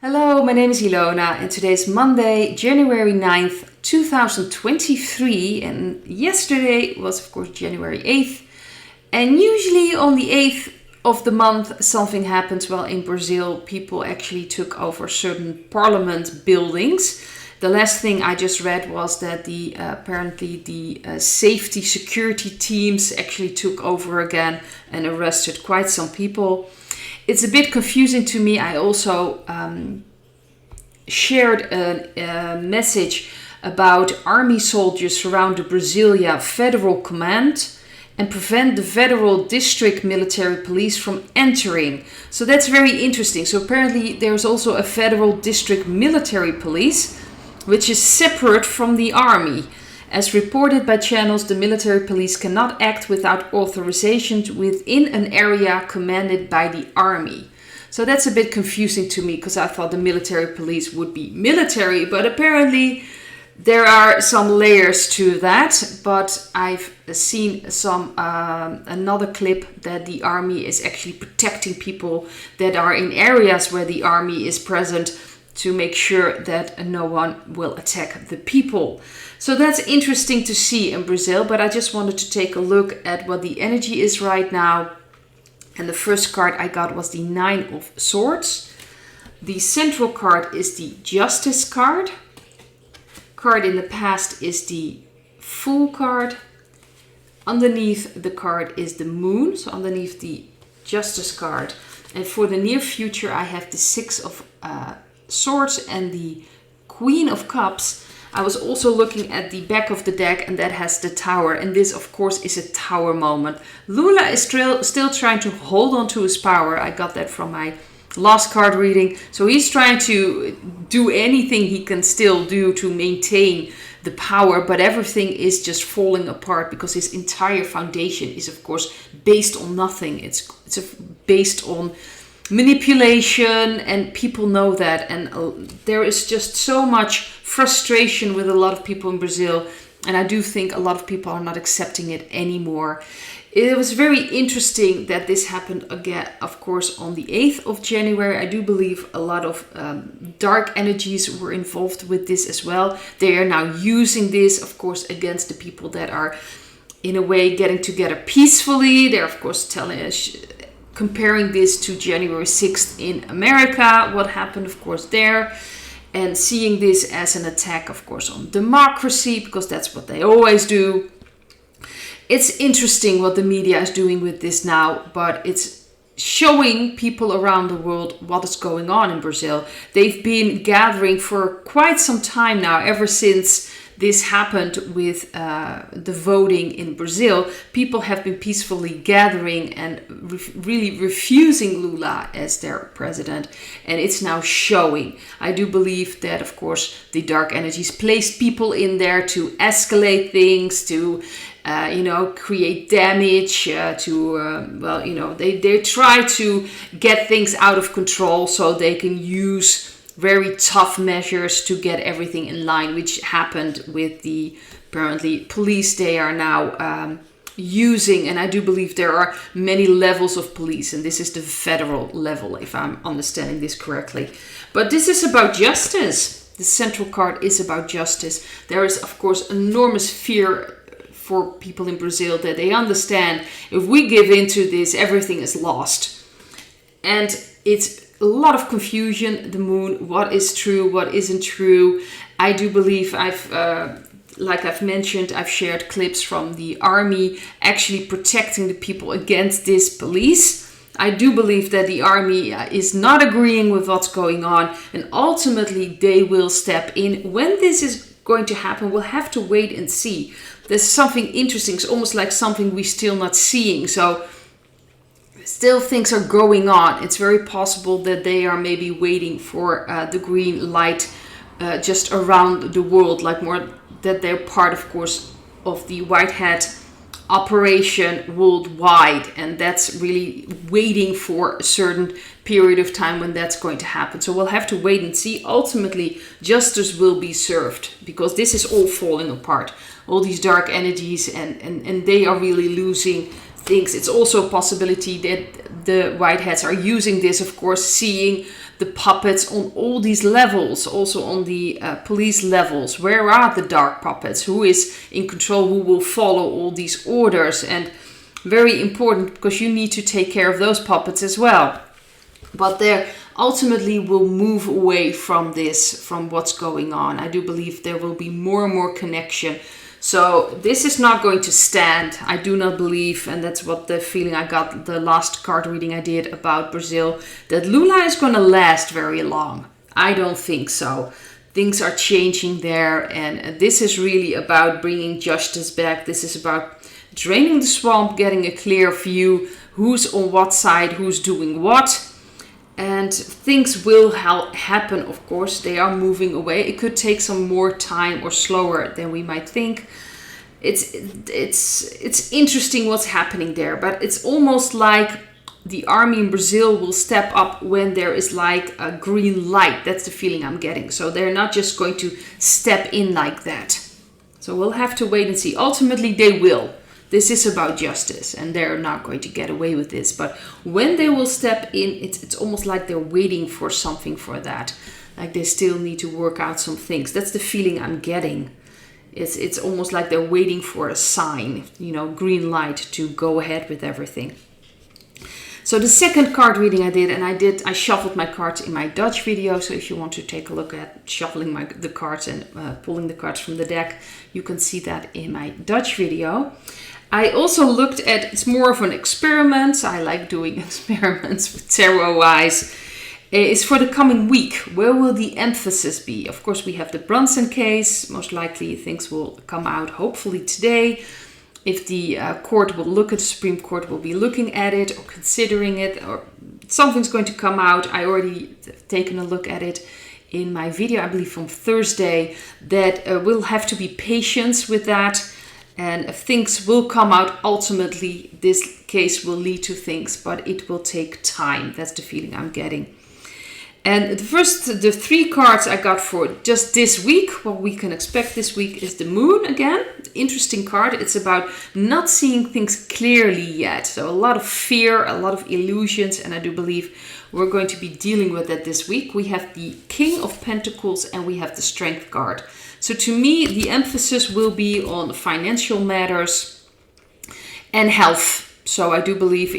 Hello, my name is Ilona and today is Monday, January 9th, 2023, and yesterday was of course January 8th. And usually on the 8th of the month something happens. Well, in Brazil people actually took over certain parliament buildings. The last thing I just read was that apparently the safety security teams actually took over again and arrested quite some people. It's a bit confusing to me. I also shared a message about army soldiers surround the Brasilia Federal Command and prevent the federal district military police from entering. So that's very interesting. So apparently there's also a federal district military police, which is separate from the army. As reported by channels, the military police cannot act without authorization within an area commanded by the army. So that's a bit confusing to me because I thought the military police would be military, but apparently there are some layers to that. But I've seen another clip that the army is actually protecting people that are in areas where the army is present to make sure that no one will attack the people. So that's interesting to see in Brazil, but I just wanted to take a look at what the energy is right now. And the first card I got was the Nine of Swords. The central card is the Justice card. Card in the past is the Fool card. Underneath the card is the Moon, so underneath the Justice card. And for the near future I have the Six of Swords and the Queen of Cups. I was also looking at the back of the deck and that has the Tower, and this of course is a Tower moment. Lula is still trying to hold on to his power. I got that from my last card reading. So he's trying to do anything he can still do to maintain the power, but everything is just falling apart because his entire foundation is of course based on nothing. It's based on manipulation, and people know that, and there is just so much frustration with a lot of people in Brazil, and I do think a lot of people are not accepting it anymore. It was very interesting that this happened again, of course, on the 8th of January. I do believe a lot of dark energies were involved with this as well. They are now using this, of course, against the people that are in a way getting together peacefully. They're of course comparing this to January 6th in America, what happened of course there, and seeing this as an attack of course on democracy, because that's what they always do. It's interesting what the media is doing with this now, but it's showing people around the world what is going on in Brazil. They've been gathering for quite some time now, ever since this happened with the voting in Brazil. People have been peacefully gathering and really refusing Lula as their president. And it's now showing. I do believe that, of course, the dark energies placed people in there to escalate things, to create damage, they try to get things out of control so they can use very tough measures to get everything in line, which happened with the apparently police they are now using. And I do believe there are many levels of police, and this is the federal level, if I'm understanding this correctly. But this is about justice. The central card is about justice. There is, of course, enormous fear for people in Brazil that they understand if we give into this, everything is lost. And it's a lot of confusion, the Moon, what is true, what isn't true. I do believe like I've mentioned, I've shared clips from the army actually protecting the people against this police. I do believe that the army is not agreeing with what's going on, and ultimately they will step in. When this is going to happen, we'll have to wait and see. There's something interesting. It's almost like something we're still not seeing. So still things are going on. It's very possible that they are maybe waiting for the green light just around the world, like more that they're part, of course, of the White Hat operation worldwide, and that's really waiting for a certain period of time when that's going to happen. So we'll have to wait and see. Ultimately, justice will be served because this is all falling apart. All these dark energies, and they are really losing things. It's also a possibility that the white hats are using this, of course, seeing the puppets on all these levels, also on the police levels. Where are the dark puppets? Who is in control? Who will follow all these orders? And very important, because you need to take care of those puppets as well. But they ultimately will move away from this, from what's going on. I do believe there will be more and more connection. So this is not going to stand. I do not believe, and that's what the feeling I got the last card reading I did about Brazil, that Lula is going to last very long. I don't think so. Things are changing there, and this is really about bringing justice back. This is about draining the swamp, getting a clear view, who's on what side, who's doing what. And things will happen, of course. They are moving away. It could take some more time or slower than we might think. It's interesting what's happening there, but it's almost like the army in Brazil will step up when there is like a green light. That's the feeling I'm getting. So they're not just going to step in like that. So we'll have to wait and see. Ultimately, they will. This is about justice, and they're not going to get away with this. But when they will step in, it's almost like they're waiting for something for that. Like they still need to work out some things. That's the feeling I'm getting. It's almost like they're waiting for a sign, green light to go ahead with everything. So the second card reading I did, and I shuffled my cards in my Dutch video. So if you want to take a look at shuffling the cards and pulling the cards from the deck, you can see that in my Dutch video. I also looked at, it's more of an experiment. I like doing experiments with tarot-wise. It's for the coming week. Where will the emphasis be? Of course, we have the Brunson case. Most likely things will come out hopefully today. If the court will look at the Supreme Court, will be looking at it or considering it, or something's going to come out. I already taken a look at it in my video, I believe from Thursday, that we'll have to be patient with that. And things will come out. Ultimately, this case will lead to things, but it will take time. That's the feeling I'm getting. And the three cards I got for just this week, what we can expect this week, is the Moon again. Interesting card. It's about not seeing things clearly yet. So a lot of fear, a lot of illusions, and I do believe we're going to be dealing with that this week. We have the King of Pentacles and we have the Strength card. So to me, the emphasis will be on financial matters and health. So I do believe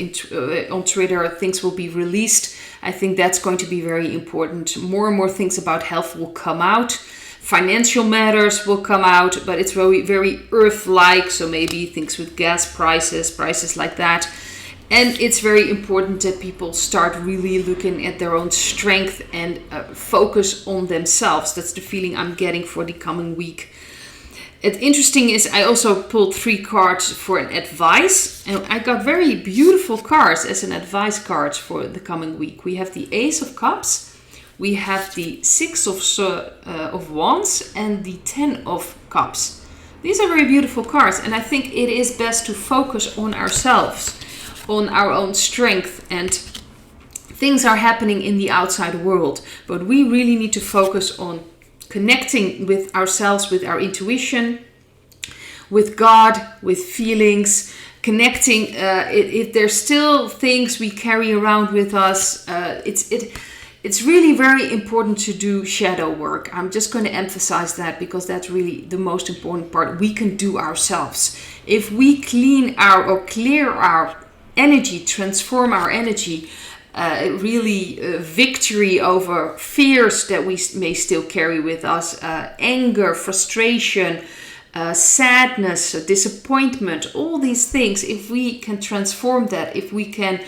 on Twitter things will be released. I think that's going to be very important. More and more things about health will come out. Financial matters will come out, but it's very, very earth-like. So maybe things with gas prices like that. And it's very important that people start really looking at their own strength and focus on themselves. That's the feeling I'm getting for the coming week. It's interesting is I also pulled three cards for an advice. And I got very beautiful cards as an advice card for the coming week. We have the Ace of Cups. We have the Six of Wands and the 10 of Cups. These are very beautiful cards. And I think it is best to focus on ourselves, on our own strength, and things are happening in the outside world, but we really need to focus on connecting with ourselves, with our intuition, with God, with feelings, connecting. If there's still things we carry around with us, it's really very important to do shadow work. I'm just going to emphasize that because that's really the most important part we can do ourselves. If we clear our energy, transform our energy, victory over fears that we may still carry with us, anger, frustration, sadness, disappointment, all these things, if we can transform that, if we can,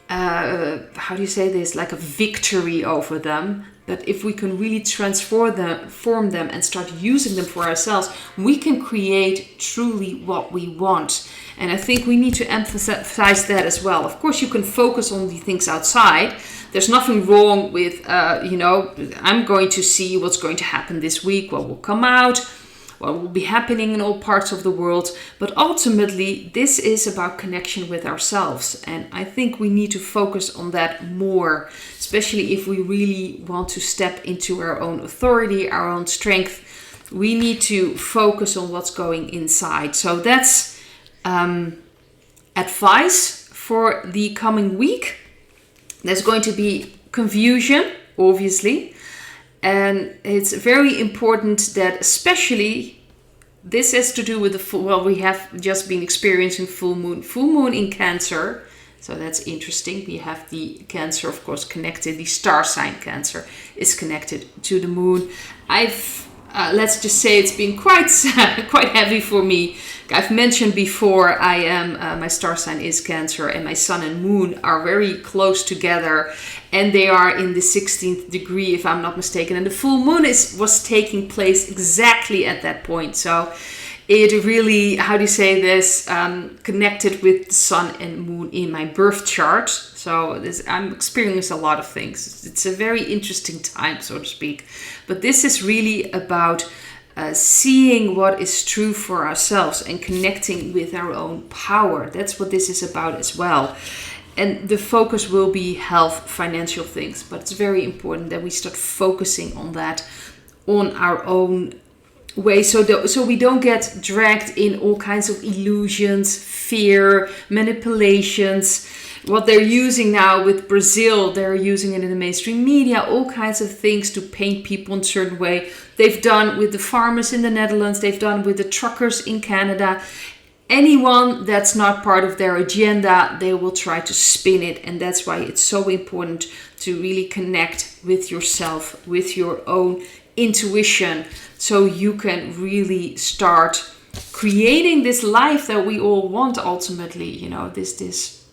like a victory over them, that if we can really transform them and start using them for ourselves, we can create truly what we want. And I think we need to emphasize that as well. Of course, you can focus on the things outside. There's nothing wrong with, I'm going to see what's going to happen this week, what will come out, what will be happening in all parts of the world. But ultimately, this is about connection with ourselves. And I think we need to focus on that more, especially if we really want to step into our own authority, our own strength. We need to focus on what's going inside. So that's, advice for the coming week. There's going to be confusion, obviously, and it's very important that, especially, this has to do with the full, well, we have just been experiencing full moon in Cancer, so that's interesting. We have the Cancer, of course, connected, the star sign Cancer is connected to the moon. Let's just say it's been quite heavy for me. I've mentioned before, my star sign is Cancer, and my sun and moon are very close together, and they are in the 16th degree, if I'm not mistaken. And the full moon was taking place exactly at that point. So it really, how do you say this, connected with the sun and moon in my birth chart. So I'm experiencing a lot of things. It's a very interesting time, so to speak. But this is really about seeing what is true for ourselves and connecting with our own power. That's what this is about as well. And the focus will be health, financial things. But it's very important that we start focusing on that, on our own way, so we don't get dragged in all kinds of illusions, fear, manipulations. What they're using now with Brazil, they're using it in the mainstream media, all kinds of things to paint people in a certain way. They've done with the farmers in the Netherlands, they've done with the truckers in Canada. Anyone that's not part of their agenda, they will try to spin it. And that's why it's so important to really connect with yourself, with your own intuition, so you can really start creating this life that we all want ultimately, you know, this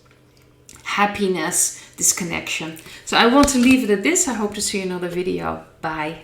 happiness, this connection. So I want to leave it at this. I hope to see you in another video. Bye.